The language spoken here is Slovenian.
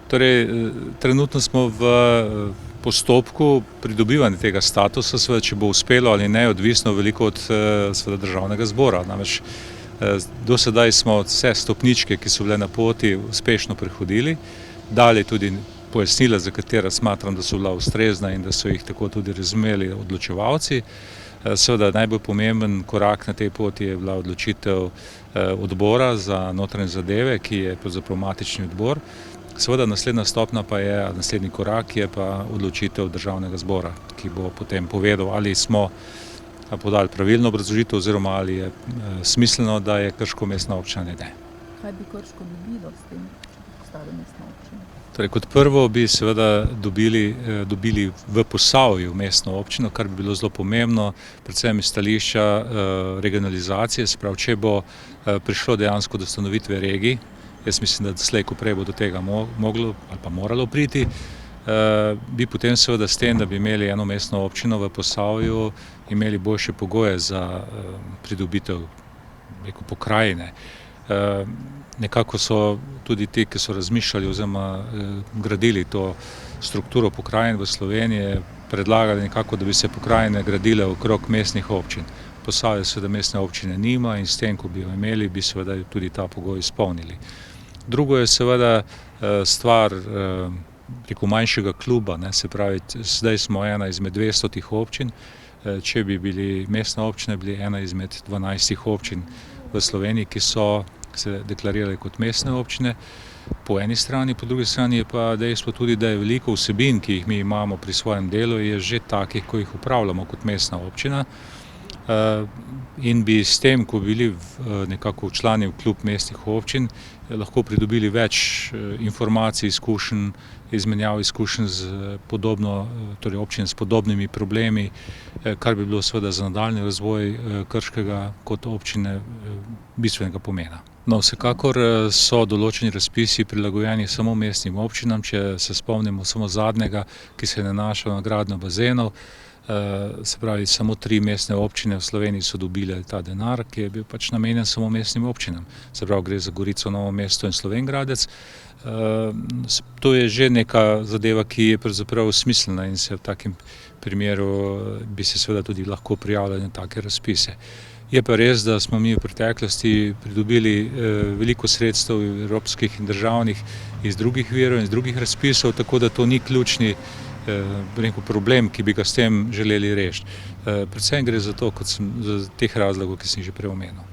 Torej, trenutno smo v postopku pridobivanja tega statusa, seveda, če bo uspelo ali ne, odvisno veliko od seveda državnega zbora. Namreč do sedaj smo vse stopničke, ki so bile na poti, uspešno prehodili, dali tudi pojasnila, za katera smatram, da so bila ustrezna in da so jih tako tudi razumeli odločevalci. Seveda najbolj pomemben korak na tej poti je bila odločitev odbora za notranje zadeve, ki je pravzaprav matični odbor. Seveda naslednja stopnja pa je, naslednji korak je pa odločitev državnega zbora, ki bo potem povedal, ali smo podali pravilno obrazložitev oziroma ali je smiselno, da je Krško mestna občina ali ne. Kaj bi Krško dobilo s tem, če bi postala mestna občina? Torej, kot prvo bi seveda dobili v Posavju mestno občino, kar bi bilo zelo pomembno, predvsem iz stališča regionalizacije, se pravi, če bo prišlo dejansko do ustanovitve regij, jaz mislim, da slej ko prej bo do tega moglo ali pa moralo priti, bi potem seveda s tem, da bi imeli eno mestno občino v Posavju, imeli boljše pogoje za pridobitev pokrajine. Nekako so tudi ti, ki so razmišljali oziroma gradili to strukturo pokrajin v Sloveniji, predlagali nekako, da bi se pokrajine gradile okrog mestnih občin. Posavje seveda mestne občine nima in s tem, ko bi jo imeli, bi seveda tudi ta pogoj izpolnili. Drugo je seveda stvar manjšega kluba, se pravi, zdaj smo ena izmed 200 občin, če bi bili mestna občina, bili ena izmed 12 občin v Sloveniji, ki so se deklarirali kot mestne občine, po eni strani, po drugi strani je pa dejstvo tudi, da je veliko vsebin, ki jih mi imamo pri svojem delu, je že takih, ko jih upravljamo kot mestna občina. In bi s tem, ko bili nekako včlani v klub mestnih občin, lahko pridobili več informacij, izkušenj, izmenjav izkušenj z torej občin s podobnimi problemi, kar bi bilo seveda za nadaljnji razvoj Krškega kot občine bistvenega pomena. No, vsekakor so določeni razpisi prilagojeni samo mestnim občinam, če se spomnimo samo zadnjega, ki se je nanašal na gradnjo bazenov. Se pravi, samo 3 mestne občine v Sloveniji so dobile ta denar, ki je bil pač namenjen samo mestnim občinam. Se pravi, gre za Gorico, Novo mesto in Slovenj Gradec. To je že neka zadeva, ki je pravzaprav smiselna in se v takem primeru bi se seveda tudi lahko prijavljali na take razpise. Je pa res, da smo mi v preteklosti pridobili veliko sredstev evropskih in državnih iz drugih virov in iz drugih razpisov, tako da to ni ključni problem, ki bi ga s tem želeli rešiti. Predvsem gre za to, za teh razlogov, ki sem že prej omenil.